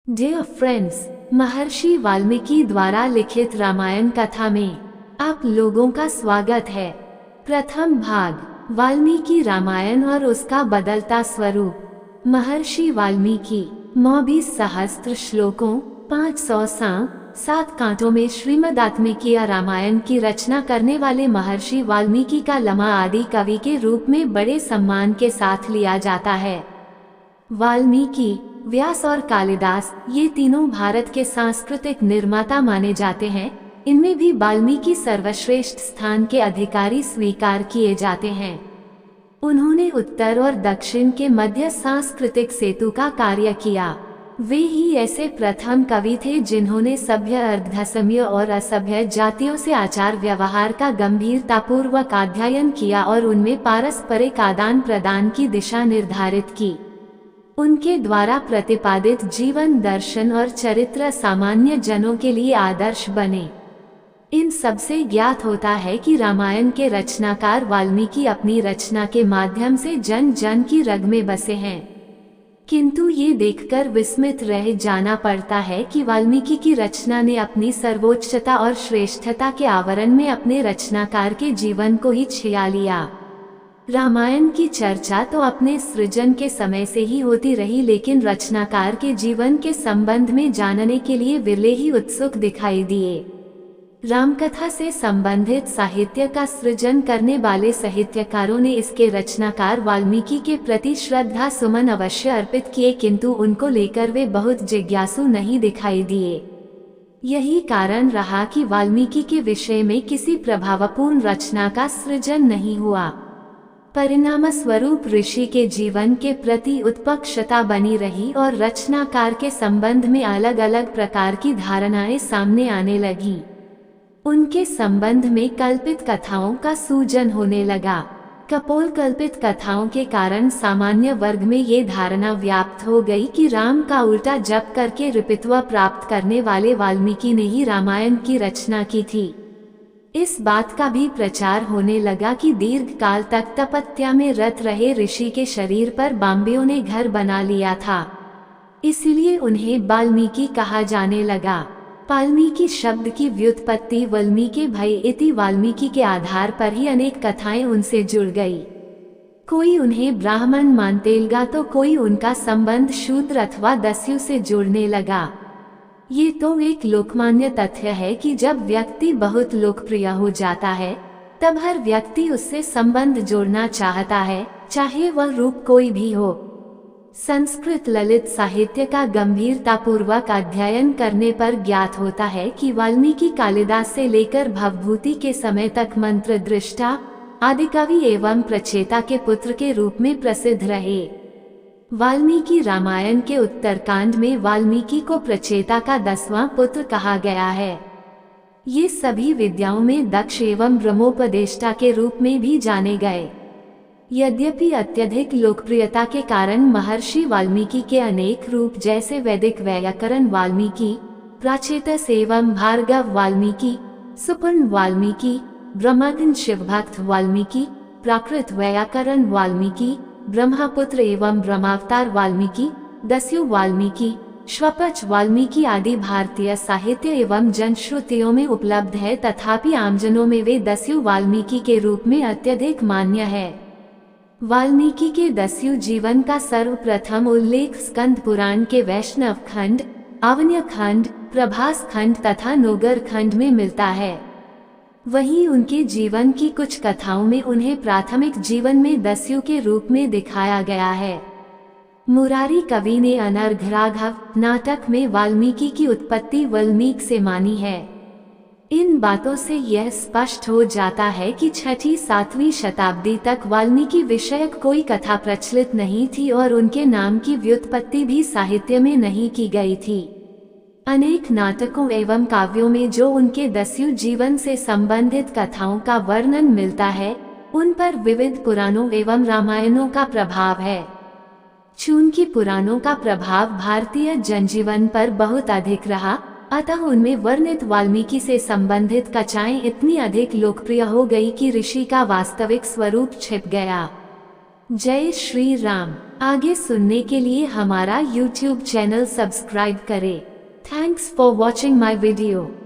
Dear friends, महर्षि वाल्मीकि द्वारा लिखित रामायण कथा में आप लोगों का स्वागत है। प्रथम भाग वाल्मीकि रामायण और उसका बदलता स्वरूप। महर्षि वाल्मीकि 29 सहस्त्र श्लोकों 500 7 कांटों में श्रीमद् आत्मिकीय रामायण की रचना करने वाले महर्षि वाल्मीकि का लम्हा आदि कवि के रूप में बड़े सम्मान के साथ लिया जाता है। वाल्मीकि, व्यास और कालिदास ये तीनों भारत के सांस्कृतिक निर्माता माने जाते हैं। इनमें भी वाल्मीकि सर्वश्रेष्ठ स्थान के अधिकारी स्वीकार किए जाते हैं। उन्होंने उत्तर और दक्षिण के मध्य सांस्कृतिक सेतु का कार्य किया। वे ही ऐसे प्रथम कवि थे जिन्होंने सभ्य, अर्धसभ्य और असभ्य जातियों से आचार व्यवहार का गंभीरतापूर्वक अध्ययन किया और उनमें पारस्परिक आदान प्रदान की दिशा निर्धारित की। उनके द्वारा प्रतिपादित जीवन दर्शन और चरित्र सामान्य जनों के लिए आदर्श बने। इन सबसे ज्ञात होता है कि रामायण के रचनाकार वाल्मीकि अपनी रचना के माध्यम से जन जन की रग में बसे हैं। किंतु ये देखकर विस्मित रह जाना पड़ता है कि वाल्मीकि की रचना ने अपनी सर्वोच्चता और श्रेष्ठता के आवरण में अपने रचनाकार के जीवन को ही छिया लिया। रामायण की चर्चा तो अपने सृजन के समय से ही होती रही, लेकिन रचनाकार के जीवन के संबंध में जानने के लिए विरले ही उत्सुक दिखाई दिए। रामकथा से संबंधित साहित्य का सृजन करने वाले साहित्यकारों ने इसके रचनाकार वाल्मीकि के प्रति श्रद्धा सुमन अवश्य अर्पित किए, किंतु उनको लेकर वे बहुत जिज्ञासु नहीं दिखाई दिए। यही कारण रहा कि वाल्मीकि के विषय में किसी प्रभावपूर्ण रचना का सृजन नहीं हुआ। परिणाम स्वरूप ऋषि के जीवन के प्रति उत्पक्षता बनी रही और रचनाकार के संबंध में अलग अलग प्रकार की धारणाएं सामने आने लगी। उनके संबंध में कल्पित कथाओं का सूजन होने लगा। कपोल कल्पित कथाओं के कारण सामान्य वर्ग में ये धारणा व्याप्त हो गई कि राम का उल्टा जप करके ऋपित्व प्राप्त करने वाले वाल्मीकि ने ही रामायण की रचना की थी। इस बात का भी प्रचार होने लगा कि दीर्घ काल तक तपस्या में रत रहे ऋषि के शरीर पर बाम्बियों ने घर बना लिया था, इसलिए उन्हें वाल्मीकि कहा जाने लगा। वाल्मीकि शब्द की व्युत्पत्ति वाल्मीकि भय इति वाल्मीकि के आधार पर ही अनेक कथाएं उनसे जुड़ गई। कोई उन्हें ब्राह्मण मानने लगा तो कोई उनका संबंध शूद्र अथवा दस्यु से जुड़ने लगा। ये तो एक लोकमान्य तथ्य है कि जब व्यक्ति बहुत लोकप्रिय हो जाता है तब हर व्यक्ति उससे संबंध जोड़ना चाहता है, चाहे वह रूप कोई भी हो। संस्कृत ललित साहित्य का गंभीरतापूर्वक अध्ययन करने पर ज्ञात होता है कि वाल्मीकि कालिदास से लेकर भवभूति के समय तक मंत्र दृष्टा, आदिकवि एवं प्रचेता के पुत्र के रूप में प्रसिद्ध रहे। वाल्मीकि रामायण के उत्तरकांड में वाल्मीकि को प्रचेता का 10वां पुत्र कहा गया है। ये सभी विद्याओं में दक्ष एवं ब्रह्मोपदेष्टा के रूप में भी जाने गए। यद्यपि अत्यधिक लोकप्रियता के कारण महर्षि वाल्मीकि के अनेक रूप जैसे वैदिक व्याकरण वाल्मीकि, प्राचेतस एवं भार्गव वाल्मीकि, सुपर्ण वाल्मीकि, ब्रह्मज्ञ शिवभक्त वाल्मीकि, प्राकृत व्याकरण वाल्मीकि, ब्रह्मपुत्र एवं ब्रह्मावतार वाल्मीकि, दस्यु वाल्मीकि, श्वपच वाल्मीकि आदि भारतीय साहित्य एवं जनश्रुतियों में उपलब्ध है, तथापि आमजनों में वे दस्यु वाल्मीकि के रूप में अत्यधिक मान्य है। वाल्मीकि के दस्यु जीवन का सर्वप्रथम उल्लेख स्कंद पुराण के वैष्णव खंड, आवन्य खंड, प्रभास खंड तथा नोगर खंड में मिलता है। वहीं उनके जीवन की कुछ कथाओं में उन्हें प्राथमिक जीवन में दस्यु के रूप में दिखाया गया है। मुरारी कवि ने अनर्घ राघव नाटक में वाल्मीकि की उत्पत्ति वाल्मीकि से मानी है। इन बातों से यह स्पष्ट हो जाता है कि 6वीं-7वीं शताब्दी तक वाल्मीकि विषयक कोई कथा प्रचलित नहीं थी और उनके नाम की व्युत्पत्ति भी साहित्य में नहीं की गई थी। अनेक नाटकों एवं काव्यों में जो उनके दस्यु जीवन से संबंधित कथाओं का वर्णन मिलता है, उन पर विविध पुराणों एवं रामायणों का प्रभाव है। चूंकि पुराणों का प्रभाव भारतीय जनजीवन पर बहुत अधिक रहा, अतः उनमें वर्णित वाल्मीकि से संबंधित कथाएं इतनी अधिक लोकप्रिय हो गई कि ऋषि का वास्तविक स्वरूप छिप गया। जय श्री राम। आगे सुनने के लिए हमारा YouTube चैनल सब्सक्राइब करें। Thanks for watching my video.